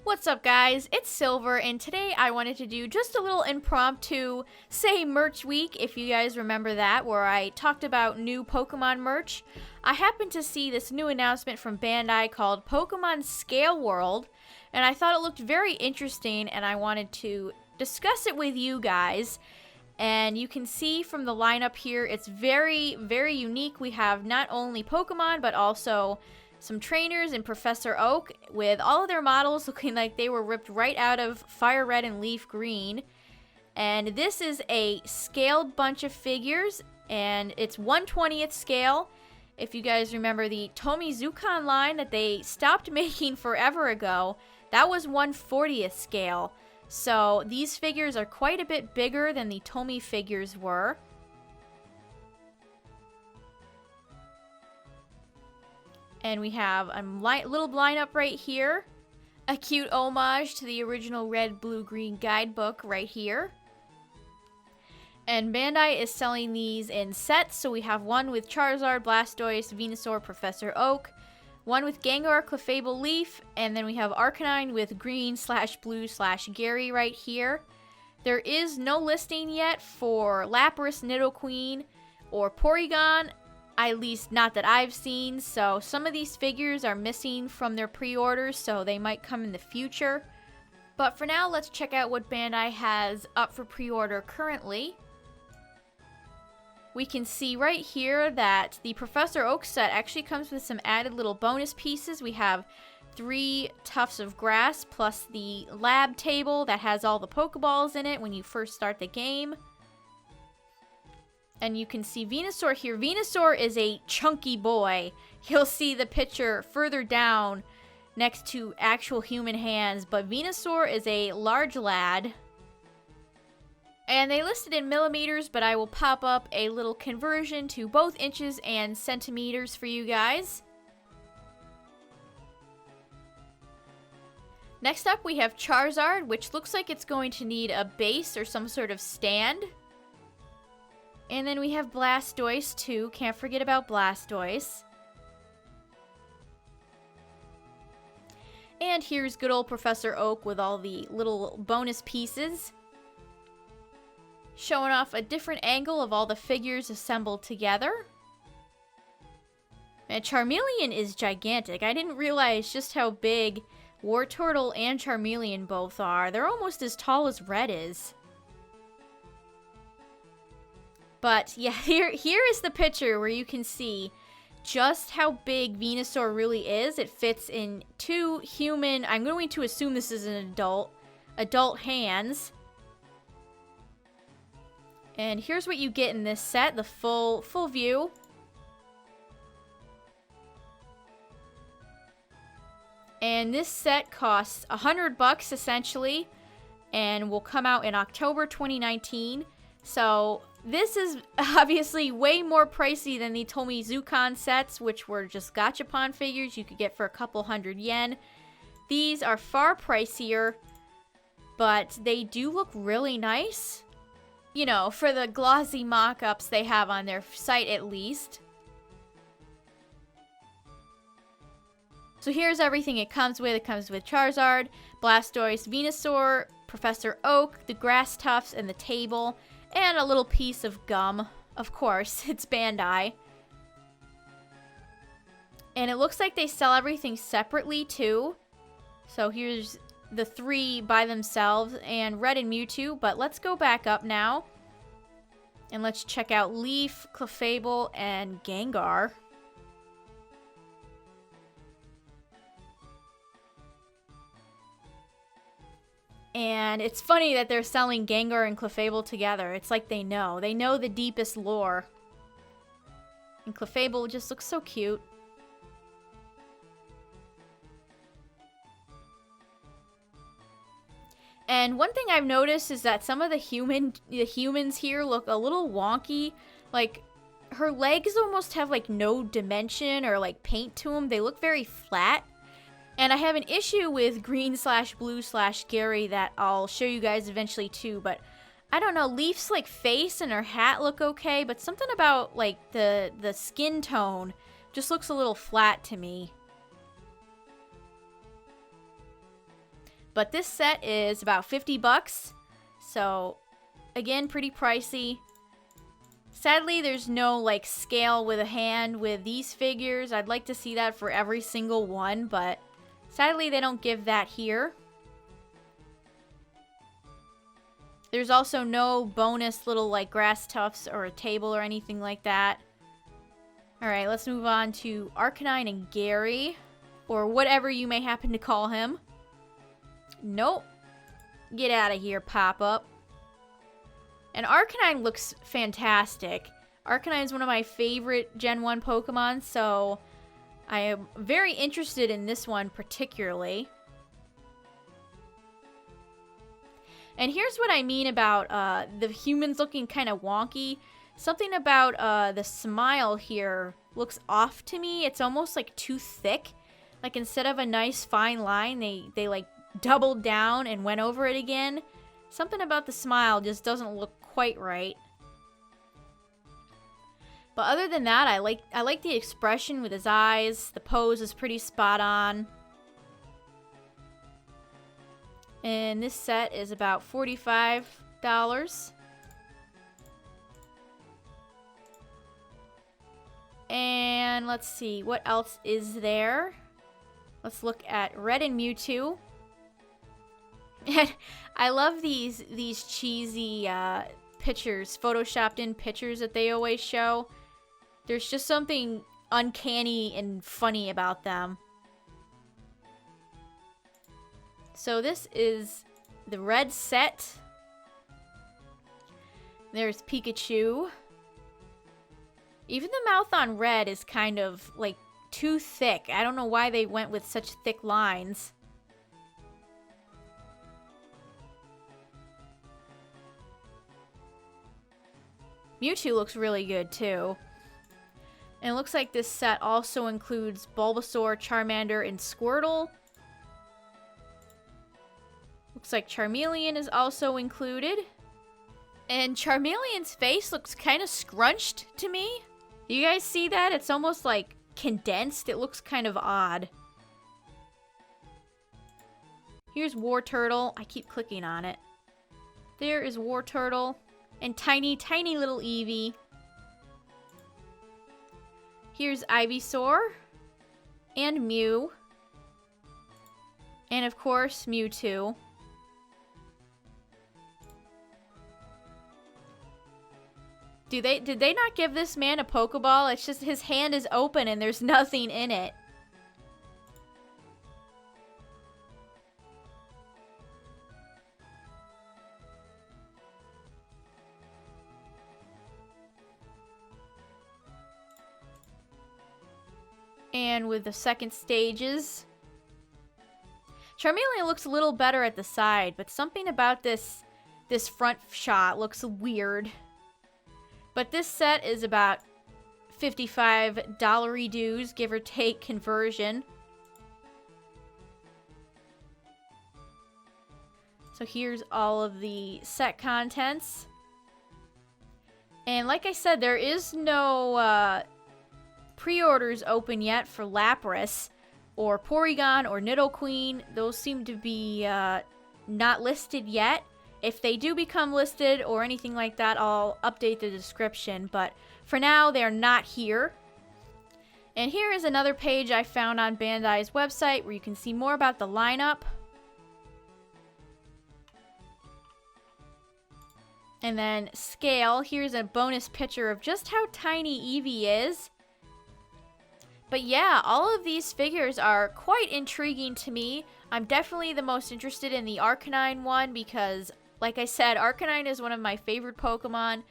What's up guys, it's Silver, and today I wanted to do just a little impromptu Say Merch Week, if you guys remember that, where I talked about new Pokemon merch. I happened to see this new announcement from Bandai called Pokemon Scale World, and I thought it looked very interesting and I wanted to discuss it with you guys. And you can see from the lineup here, it's very, very unique. We have not only Pokemon, but also some trainers and Professor Oak, with all of their models looking like they were ripped right out of Fire Red and Leaf Green. And this is a scaled bunch of figures, and it's 1/20th scale. If you guys remember the Tomizukan line that they stopped making forever ago, that was 1/40th scale. So these figures are quite a bit bigger than the Tomy figures were. And we have a little lineup right here. A cute homage to the original Red, Blue, Green guidebook right here. And Bandai is selling these in sets. So we have one with Charizard, Blastoise, Venusaur, Professor Oak. One with Gengar, Clefable, Leaf. And then we have Arcanine with Green/Blue/Gary right here. There is no listing yet for Lapras, Nidoqueen, or Porygon. At least not that I've seen, so some of these figures are missing from their pre-orders, so they might come in the future. But for now, let's check out what Bandai has up for pre-order currently. We can see right here that the Professor Oak set actually comes with some added little bonus pieces. We have 3 tufts of grass plus the lab table that has all the Pokeballs in it when you first start the game. And you can see Venusaur here. Venusaur is a chunky boy. You'll see the picture further down next to actual human hands. But Venusaur is a large lad. And they listed in millimeters, but I will pop up a little conversion to both inches and centimeters for you guys. Next up we have Charizard, which looks like it's going to need a base or some sort of stand. And then we have Blastoise too. Can't forget about Blastoise. And here's good old Professor Oak with all the little bonus pieces. Showing off a different angle of all the figures assembled together. And Charmeleon is gigantic. I didn't realize just how big Wartortle and Charmeleon both are. They're almost as tall as Red is. But yeah, here is the picture where you can see just how big Venusaur really is. It fits in 2 human, I'm going to assume this is an adult hands. And here's what you get in this set, the full view. And this set costs $100 essentially, and will come out in October 2019. So this is obviously way more pricey than the Tomizukan sets, which were just gachapon figures you could get for a couple hundred yen. These are far pricier, but they do look really nice. You know, for the glossy mock-ups they have on their site at least. So here's everything it comes with. It comes with Charizard, Blastoise, Venusaur, Professor Oak, the grass tufts, and the table. And a little piece of gum. Of course, it's Bandai. And it looks like they sell everything separately too. So here's the 3 by themselves and Red and Mewtwo. But let's go back up now. And let's check out Leaf, Clefable, and Gengar. And it's funny that they're selling Gengar and Clefable together. It's like they know. They know the deepest lore. And Clefable just looks so cute. And one thing I've noticed is that some of the humans here look a little wonky. Like, her legs almost have like no dimension or like paint to them. They look very flat. And I have an issue with Green/Blue/Gary that I'll show you guys eventually too, but I don't know, Leaf's like face and her hat look okay, but something about like the skin tone just looks a little flat to me. But this set is about 50 bucks. So, again, pretty pricey. Sadly, there's no, like, scale with a hand with these figures. I'd like to see that for every single one, but sadly, they don't give that here. There's also no bonus little, like, grass tufts or a table or anything like that. Alright, let's move on to Arcanine and Gary, or whatever you may happen to call him. Nope. Get out of here, pop-up. And Arcanine looks fantastic. Arcanine is one of my favorite Gen 1 Pokemon, so I am very interested in this one particularly. And here's what I mean about the humans looking kind of wonky. Something about the smile here looks off to me. It's almost like too thick. Like instead of a nice fine line, they like doubled down and went over it again. Something about the smile just doesn't look quite right. But other than that, I like the expression with his eyes. The pose is pretty spot on. And this set is about $45. And let's see, what else is there? Let's look at Red and Mewtwo. And I love these cheesy pictures, photoshopped in pictures that they always show. There's just something uncanny and funny about them. So this is the red set. There's Pikachu. Even the mouth on red is kind of like too thick. I don't know why they went with such thick lines. Mewtwo looks really good too. And it looks like this set also includes Bulbasaur, Charmander, and Squirtle. Looks like Charmeleon is also included. And Charmeleon's face looks kind of scrunched to me. Do you guys see that? It's almost like condensed. It looks kind of odd. Here's Wartortle. I keep clicking on it. There is Wartortle. And tiny, tiny little Eevee. Here's Ivysaur. And Mew. And of course, Mewtwo. Did they not give this man a Pokeball? It's just his hand is open and there's nothing in it. And with the second stages, Charmeleon looks a little better at the side, but something about this front shot looks weird. But this set is about $55 dues, give or take conversion. So here's all of the set contents. And like I said, there is no pre-orders open yet for Lapras or Porygon or Nidoqueen. Those seem to be not listed yet. If they do become listed or anything like that, I'll update the description. But for now, they're not here. And here is another page I found on Bandai's website where you can see more about the lineup. And then scale. Here's a bonus picture of just how tiny Eevee is. But yeah, all of these figures are quite intriguing to me. I'm definitely the most interested in the Arcanine one because, like I said, Arcanine is one of my favorite Pokemon.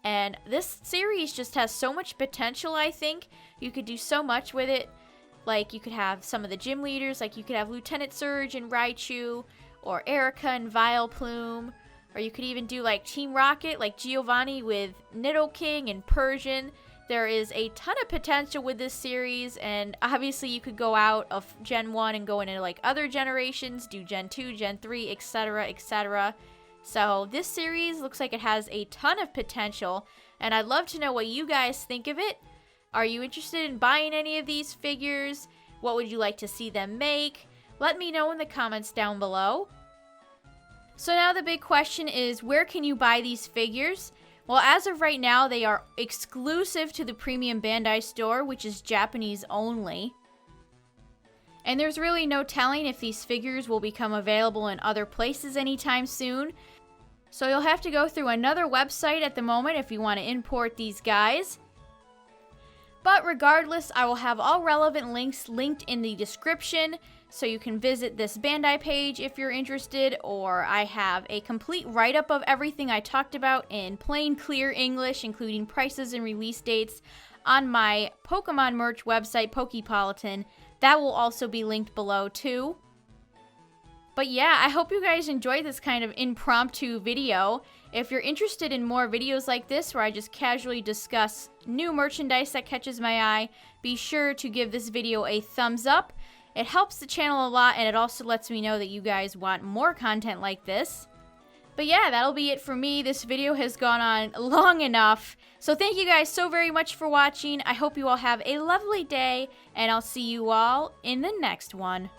And this series just has so much potential, I think. You could do so much with it. Like, you could have some of the gym leaders. Like, you could have Lieutenant Surge and Raichu. Or Erica and Vileplume. Or you could even do, like, Team Rocket, like Giovanni with Nidoking and Persian. There is a ton of potential with this series, and obviously you could go out of Gen 1 and go into like other generations, do Gen 2, Gen 3, etc., etc. So this series looks like it has a ton of potential, and I'd love to know what you guys think of it. Are you interested in buying any of these figures? What would you like to see them make? Let me know in the comments down below. So now the big question is, where can you buy these figures? Well, as of right now, they are exclusive to the premium Bandai store, which is Japanese only. And there's really no telling if these figures will become available in other places anytime soon. So you'll have to go through another website at the moment if you want to import these guys. But regardless, I will have all relevant links linked in the description, so you can visit this Bandai page if you're interested, or I have a complete write-up of everything I talked about in plain, clear English, including prices and release dates, on my Pokemon merch website, Pokepolitan. That will also be linked below too. But yeah, I hope you guys enjoyed this kind of impromptu video. If you're interested in more videos like this where I just casually discuss new merchandise that catches my eye, be sure to give this video a thumbs up. It helps the channel a lot, and it also lets me know that you guys want more content like this. But yeah, that'll be it for me. This video has gone on long enough. So thank you guys so very much for watching. I hope you all have a lovely day, and I'll see you all in the next one.